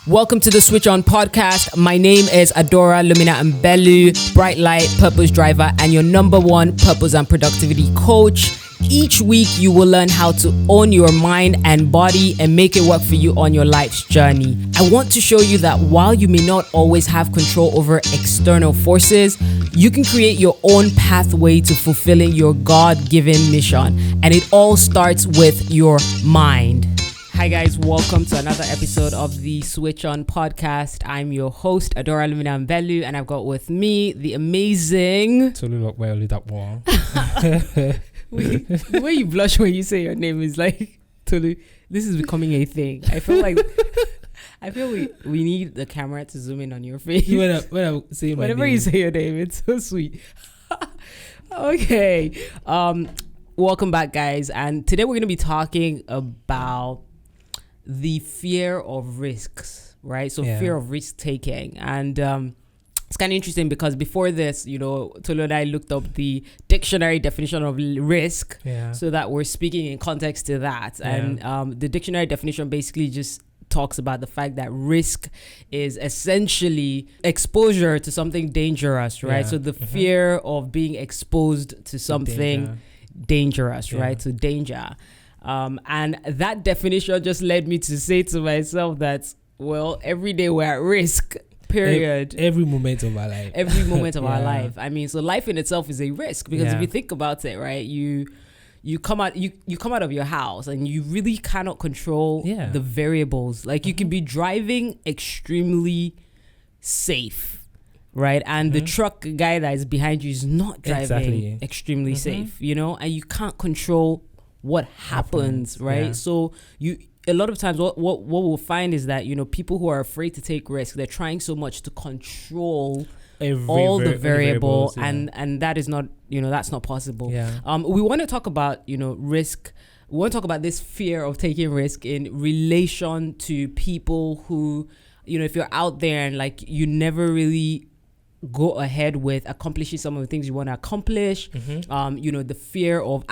Welcome to the Switch On podcast. My name is Adaora, Lumina, and Belu, bright light, purpose driver, and your number one purpose and productivity coach. Each week, you will learn how to own your mind and body and make it work for you on your life's journey. I want to show you that while you may not always have control over external forces, you can create your own pathway to fulfilling your God-given mission. And it all starts with your mind. Hi guys, welcome to another episode of the Switch On podcast. I'm your host, Adaora, Lumina, and Belu, and I've got with me the amazing Tolu, look well, that one. The way you blush when you say your name is like, Tolu, this is becoming a thing. I feel we need the camera to zoom in on your face. When I say my Whenever name. you say your name, it's so sweet. Okay. Welcome back, guys. And today we're going to be talking about the fear of risks, right? So fear of risk taking. And it's kind of interesting because before this, Tolu and I looked up the dictionary definition of risk so that we're speaking in context to that. And the dictionary definition basically just talks about the fact that risk is essentially exposure to something dangerous, right? So the fear of being exposed to something dangerous, right? So danger. And that definition just led me to say to myself that, well, every day we're at risk, period. Every moment of our life. Every moment of our life. I mean, so life in itself is a risk because if you think about it, right, you come out of your house and you really cannot control the variables. Like you can be driving extremely safe, right? And the truck guy that is behind you is not driving extremely safe, and you can't control what happens, right? So a lot of times what we'll find is that people who are afraid to take risks, they're trying so much to control all the variables, and that is not that's not possible. We want to talk about risk. We want to talk about this fear of taking risk in relation to people who if you're out there and like you never really go ahead with accomplishing some of the things you want to accomplish, the fear of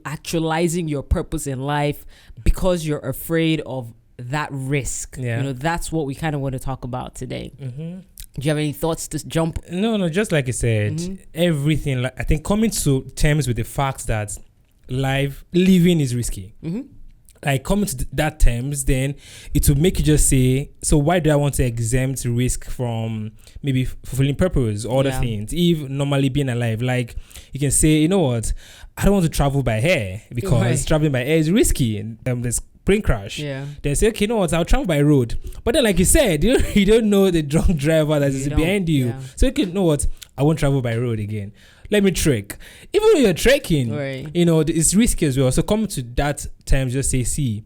actualizing your purpose in life because you're afraid of that risk. That's what we kind of want to talk about today. Do you have any thoughts to jump? No, just like you said, everything, I think coming to terms with the fact that living is risky. Like coming to that terms, then it will make you just say, so why do I want to exempt risk from maybe fulfilling purpose or other things, if normally being alive? Like you can say, you know what, I don't want to travel by air because traveling by air is risky and there's plane crash. Then say, okay, you know what, I'll travel by road. But then like you said, you don't know the drunk driver that is behind you. So you can know what, I won't travel by road again. Let me trek. Even when you're trekking, it's risky as well. So coming to that terms, just say, see,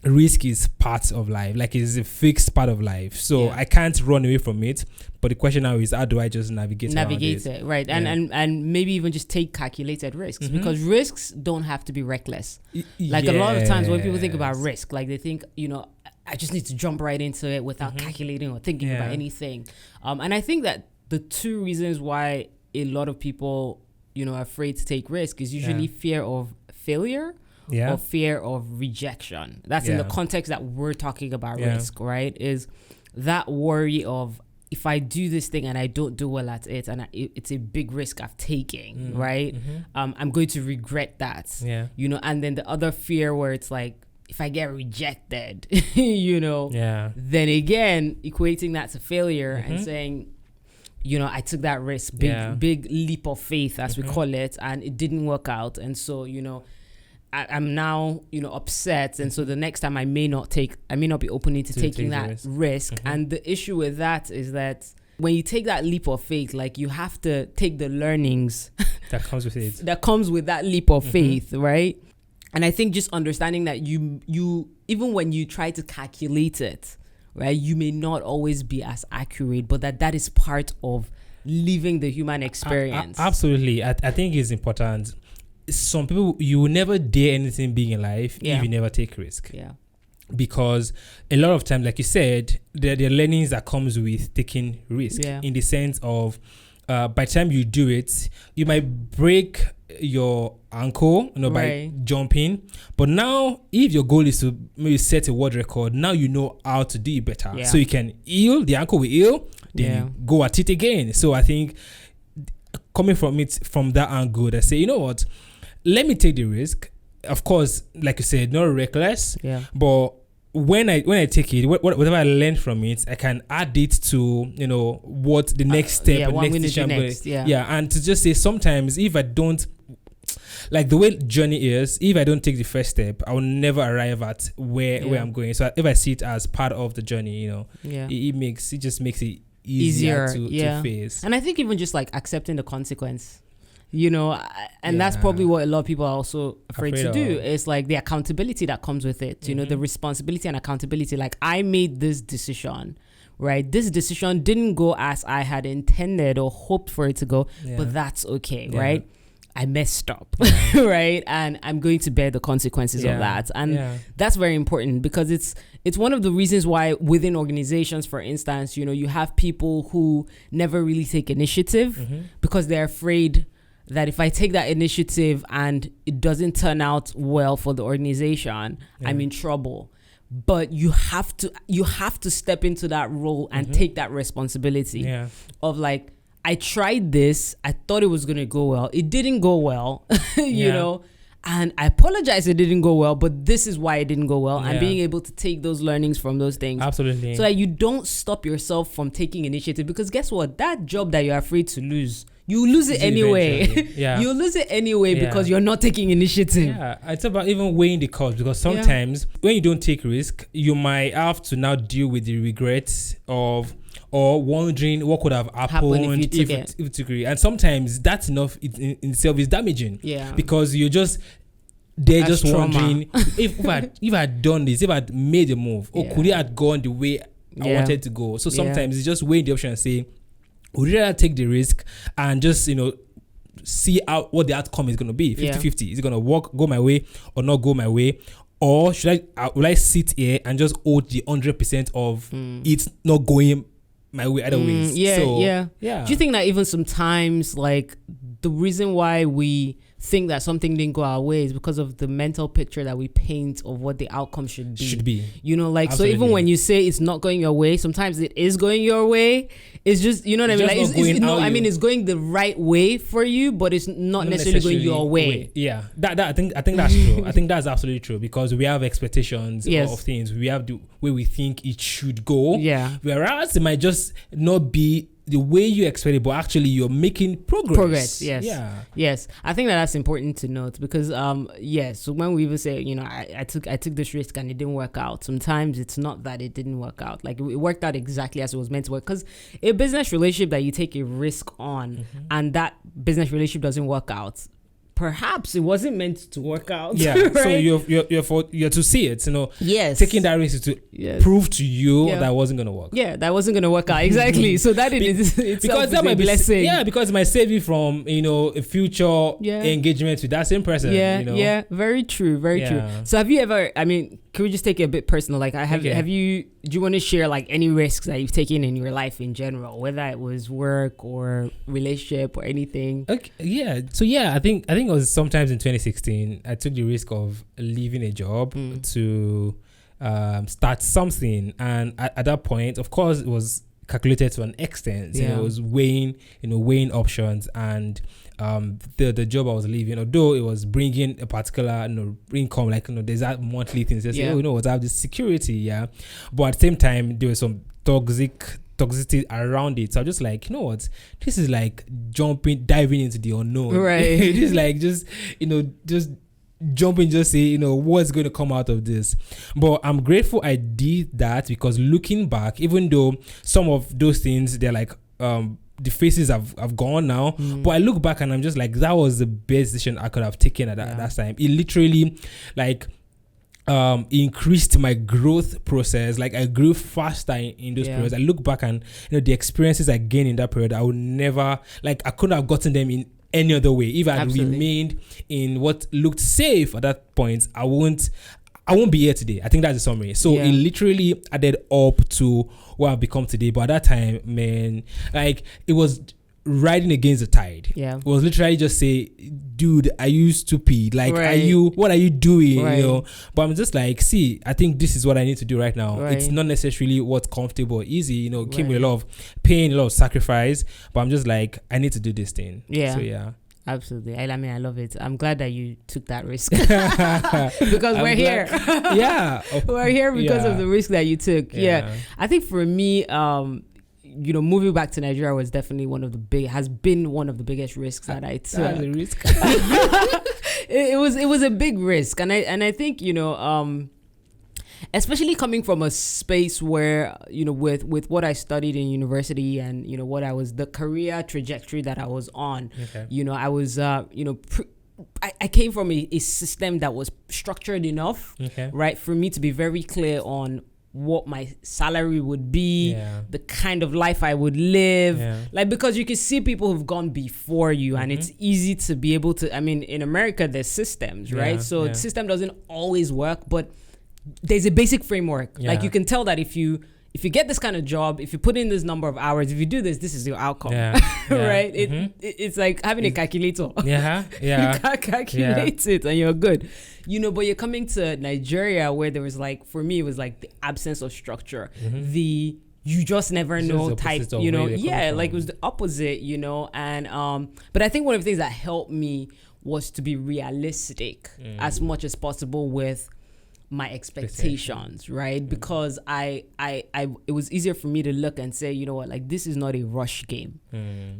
risk is part of life. Like it's a fixed part of life. So I can't run away from it. But the question now is, how do I just navigate it? Right. And maybe even just take calculated risks because risks don't have to be reckless. Like a lot of times when people think about risk, like they think, I just need to jump right into it without calculating or thinking about anything. And I think that the two reasons why a lot of people, are afraid to take risk is usually fear of failure or fear of rejection. That's in the context that we're talking about risk, right? Is that worry of if I do this thing and I don't do well at it and it's a big risk I've taken, right? I'm going to regret that, and then the other fear where it's like, if I get rejected, then again, equating that to failure and saying, I took that risk, big leap of faith, as we call it, and it didn't work out. And so, I'm now, upset. And so the next time I may not be open to taking that risk. And the issue with that is that when you take that leap of faith, like you have to take the learnings that comes with it. That comes with that leap of faith, right? And I think just understanding that you even when you try to calculate it, right, you may not always be as accurate, but that is part of living the human experience. Absolutely. I think it's important. Some people, you will never dare anything big in life if you never take risk. Because a lot of times, like you said, there are learnings that comes with taking risk in the sense of by the time you do it, you might break your ankle, by jumping. But now, if your goal is to maybe set a world record, now you know how to do it better. So you can heal, the ankle will heal, then you go at it again. So I think coming from that angle, I say, you know what, let me take the risk. Of course, like you said, not reckless, but when I take it, whatever I learn from it, I can add it to, what the next step, and to just say, sometimes if I don't, like the way journey is, if I don't take the first step, I will never arrive at where I'm going. So if I see it as part of the journey, it just makes it easier to face. And I think even just like accepting the consequence, and that's probably what a lot of people are also afraid to do. It's like the accountability that comes with it, the responsibility and accountability. Like, I made this decision, right? This decision didn't go as I had intended or hoped for it to go, but that's okay, right? I messed up, right? And I'm going to bear the consequences of that. And that's very important, because it's one of the reasons why within organizations, for instance, you have people who never really take initiative because they're afraid that if I take that initiative and it doesn't turn out well for the organization, I'm in trouble. But you have to step into that role and take that responsibility of like, I tried this, I thought it was going to go well. It didn't go well, you know, and I apologize it didn't go well, but this is why it didn't go well. And being able to take those learnings from those things. Absolutely. So that you don't stop yourself from taking initiative, because guess what? That job that you're afraid to lose, you lose it anyway. You lose it anyway because you're not taking initiative. It's about even weighing the cost, because sometimes when you don't take risk, you might have to now deal with the regrets of, or wondering what could have happened if you took it. And sometimes that's enough in itself is damaging. Because you're just wondering if I had done this, if I had made a move, or could it have gone the way I wanted to go. So sometimes it's just weighing the option and say, would you rather take the risk and just, see out what the outcome is going to be, 50-50. Is it going to go my way or not go my way? Or will I sit here and just hold the 100% of it not going my way either ways? Do you think that even sometimes, like, the reason why we think that something didn't go our way is because of the mental picture that we paint of what the outcome should be. Absolutely. So even when you say it's not going your way, sometimes it is going your way. It's just, you know what I mean? Like, it's going the right way for you, but it's not necessarily going your way. I think that's true. I think that's absolutely true, because we have expectations of things. We have the way we think it should go. Whereas it might just not be the way you expect it, but actually you're making progress. Yes. I think that's important to note, because so when we even say, I took this risk and it didn't work out, sometimes it's not that it didn't work out. Like, it worked out exactly as it was meant to work. Because a business relationship that you take a risk on and that business relationship doesn't work out, perhaps it wasn't meant to work out. Right? So you're to see it, taking that risk to prove to you that wasn't going to work. That wasn't going to work out. Exactly. So that is because that might be blessing. Because it might save you from, a future engagement with that same person. Very true. Very true. So have you ever, can we just take it a bit personal? Like, do you want to share like any risks that you've taken in your life in general, whether it was work or relationship or anything? Okay. So I think it was sometimes in 2016, I took the risk of leaving a job to start something. And at that point, of course, it was calculated to an extent. It was weighing options, and the job I was leaving, although it was bringing a particular income, like there's that monthly things. They say, I have this security, but at the same time there was some toxicity around it. So I'm just like, this is like diving into the unknown. Right. It is like just jumping, just say, what's going to come out of this. But I'm grateful I did that, because looking back, even though some of those things, they're like, the faces have gone now, but I look back and I'm just like, that was the best decision I could have taken at that time. It literally like increased my growth process. Like, I grew faster in those periods. I look back and the experiences I gained in that period, I would never, like, I couldn't have gotten them in any other way. If I had remained in what looked safe at that point, I won't be here today. I think that's the summary. So it literally added up to what I've become today. But at that time, man, like, it was riding against the tide. Yeah. Was literally just say, dude, are you stupid? Like, Right. what are you doing? Right. You know? But I'm just like, see, I think this is what I need to do right now. Right. It's not necessarily what's comfortable or easy, you know, came with Right. a lot of pain, a lot of sacrifice. But I'm just like, I need to do this thing. Yeah. So yeah. Absolutely. I mean, I love it. I'm glad that you took that risk because we're here. Yeah. We're here because of the risk that you took. Yeah. I think for me, you know, moving back to Nigeria was definitely has been one of the biggest risks that I took. That's a risk. it was a big risk. And I think, you know, especially coming from a space where, you know, with what I studied in university and, you know, the career trajectory that I was on, you know, I was, you know, I came from a system that was structured enough, right, for me to be very clear on what my salary would be, the kind of life I would live, like, because you can see people who've gone before you, and it's easy to be able to, I mean, in America, there's systems, right? So the system doesn't always work, but there's a basic framework. Like, you can tell that if you get this kind of job, if you put in this number of hours, if you do this, this is your outcome, right? It's like having a calculator. You can't calculate it and you're good, you know. But you're coming to Nigeria where there was, like, for me, it was like the absence of structure, you just never know type, you know. Like, it was the opposite, you know. And but I think one of the things that helped me was to be realistic as much as possible with my expectations, right? Because it was easier for me to look and say, you know what, like, this is not a rush game.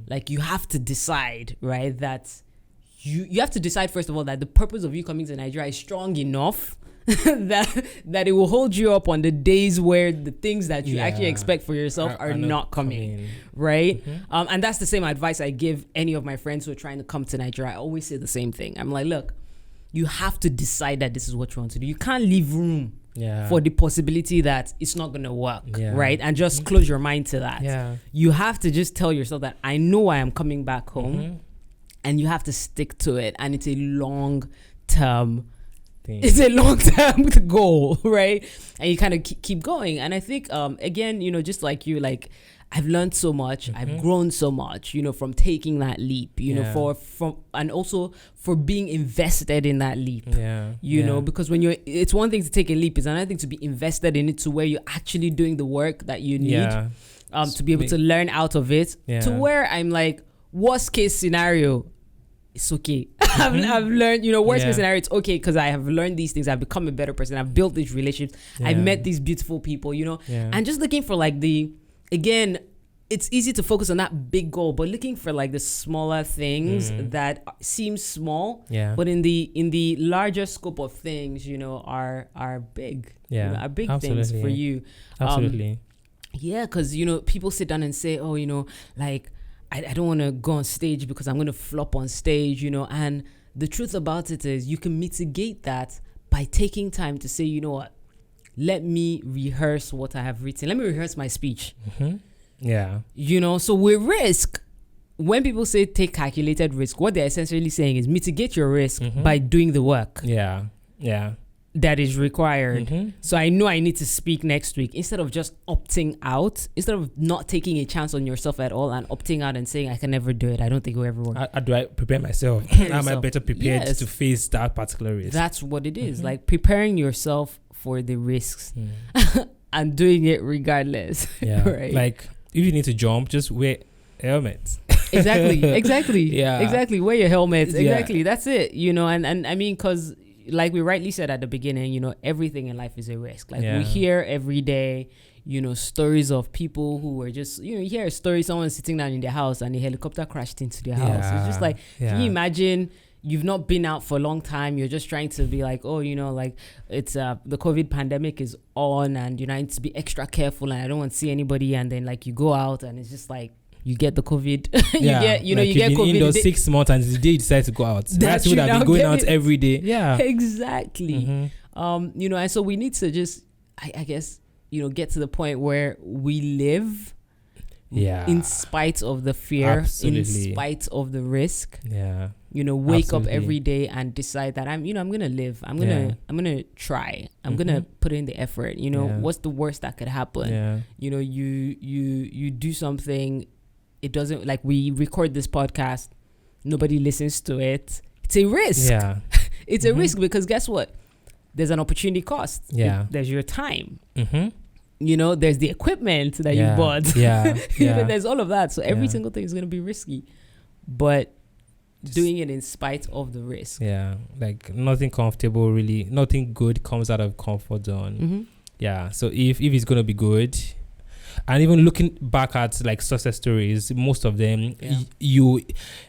Like, you have to decide, right, that you have to decide, first of all, that the purpose of you coming to Nigeria is strong enough that it will hold you up on the days where the things that you actually expect for yourself are not coming, right? And that's the same advice I give any of my friends who are trying to come to Nigeria. I always say the same thing. I'm like, look, you have to decide that this is what you want to do. You can't leave room for the possibility that it's not going to work, right? And just close your mind to that. You have to just tell yourself that I know I am coming back home, and you have to stick to it. And it's a long-term thing. It's a long-term goal, right? And you kind of keep going. And I think, again, you know, just like you, like, I've learned so much. I've grown so much, you know, from taking that leap, you know, and also for being invested in that leap, you know, because it's one thing to take a leap, it's another thing to be invested in it to where you're actually doing the work that you need to be able to learn out of it, to where I'm like, worst case scenario, it's okay. I've learned, you know, worst case scenario, it's okay because I have learned these things. I've become a better person. I've built these relationships. I've met these beautiful people, you know, and just looking for, like, again, it's easy to focus on that big goal, but looking for, like, the smaller things that seem small, but in the larger scope of things, you know, are big, you know, are big things for you. Absolutely. Because, you know, people sit down and say, oh, you know, like, I don't want to go on stage because I'm going to flop on stage, you know. And the truth about it is you can mitigate that by taking time to say, you know what, let me rehearse what I have written. Let me rehearse my speech. You know, so with risk, when people say take calculated risk, what they're essentially saying is mitigate your risk by doing the work. That is required. So I know I need to speak next week. Instead of just opting out, instead of not taking a chance on yourself at all and opting out and saying I can never do it, I don't think we'll ever work. How do I prepare myself? How am I better prepared to face that particular risk? That's what it is. Like, preparing yourself for the risks and doing it regardless. Right? Like, if you need to jump, just wear helmets. Exactly. Exactly. Wear your helmets. Exactly. That's it. You know, and I mean, because, like we rightly said at the beginning, you know, everything in life is a risk. Like, we hear every day, you know, stories of people who were just, you know, you hear a story, someone sitting down in their house and a helicopter crashed into their house. It's just like, can you imagine, you've not been out for a long time, you're just trying to be like, oh, you know, like, it's the COVID pandemic is on and, you know, I need to be extra careful and I don't want to see anybody, and then, like, you go out and it's just like, you get the COVID. you get COVID. Indoors 6 months and the day you decide to go out. That's would have been going out every day. Exactly. You know, and so we need to just, I guess, you know, get to the point where we live in spite of the fear, in spite of the risk. You know, wake up every day and decide that I'm gonna live. I'm gonna try. I'm gonna put in the effort. You know, what's the worst that could happen? You know, you do something it doesn't, like, we record this podcast, nobody listens to it. It's a risk. Yeah. It's a risk because guess what? There's an opportunity cost. Yeah. There's your time. Mm-hmm. You know, there's the equipment that you bought. Yeah. You know, there's all of that. So every single thing is going to be risky. But doing it in spite of the risk. Yeah. Like nothing comfortable, really. Nothing good comes out of comfort zone. Mm-hmm. Yeah. So if it's going to be good, and even looking back at like success stories, most of them,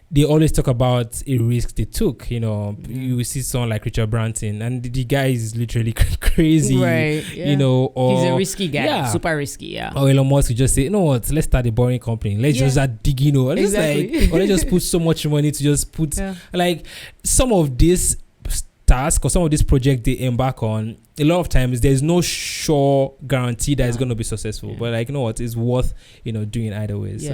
they always talk about a risk they took. You know, you see someone like Richard Branson, and the guy is literally crazy, right? Yeah. You know, or he's a risky guy, super risky, yeah. Or Elon Musk would just say, you know what, let's start a boring company. Let's just start digging, or exactly. or let's just put so much money to just put like some of this task or some of this project they embark on. A lot of times there's no sure guarantee that it's going to be successful, but like, you know what, it's worth, you know, doing either way. So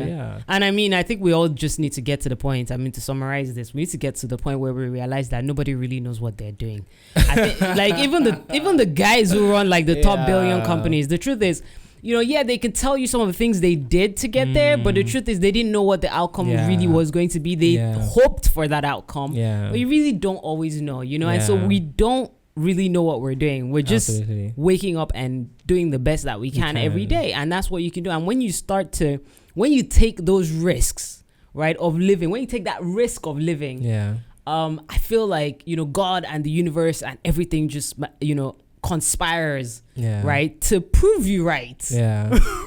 and I mean, I think we all just need to get to the point. I mean, to summarize this, we need to get to the point where we realize that nobody really knows what they're doing. I think, like even the guys who run like the top billion companies, the truth is, you know, they can tell you some of the things they did to get there, but the truth is they didn't know what the outcome really was going to be. They hoped for that outcome, but you really don't always know, you know, and so we don't really know what we're doing. We're just waking up and doing the best that we can every day, and that's what you can do. And when you take those risks, right, of living, when you take that risk of living, I feel like, you know, God and the universe and everything just, you know, conspires, right, to prove you right.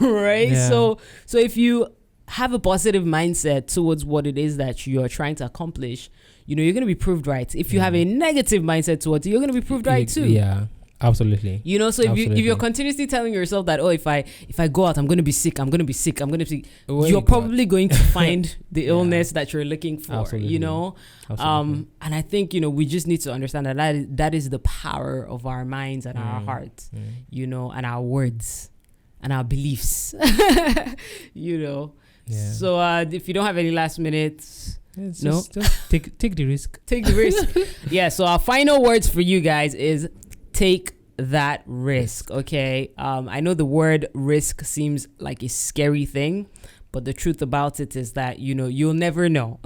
Right. So if you have a positive mindset towards what it is that you're trying to accomplish, you know, you're going to be proved right. If you have a negative mindset towards it, you're going to be proved right too. Yeah, absolutely. You know, so if you're continuously telling yourself that, oh, if I go out, I'm going to be sick, you're probably going to find the illness that you're looking for. Absolutely. You know, and I think, you know, we just need to understand that is the power of our minds and our hearts, you know, and our words and our beliefs, you know. Yeah. So if you don't have any last minutes, just take the risk. Take the risk. Yeah. So our final words for you guys is take that risk. Okay. I know the word risk seems like a scary thing, but the truth about it is that, you know, you'll never know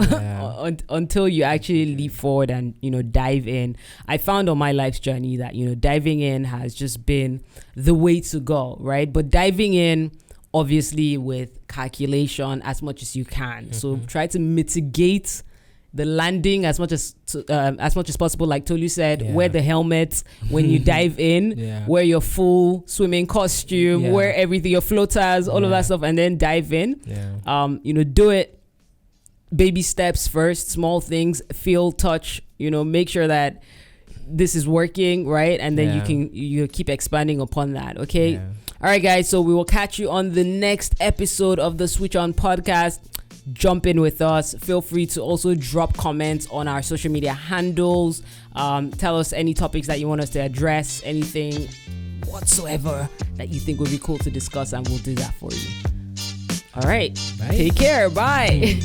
until you actually leap forward and, you know, dive in. I found on my life's journey that, you know, diving in has just been the way to go, right? But diving in, obviously, with calculation as much as you can. So try to mitigate the landing as much as possible. Like Tolu said, wear the helmet when you dive in, wear your full swimming costume, wear everything, your floaters, all of that stuff, and then dive in. You know, do it baby steps first, small things, feel, touch, you know, make sure that this is working, right? And then you keep expanding upon that. Okay. All right, guys. So we will catch you on the next episode of the Switch On podcast. Jump in with us. Feel free to also drop comments on our social media handles. Tell us any topics that you want us to address, anything whatsoever that you think would be cool to discuss, and we'll do that for you. All right. Bye. Take care. Bye.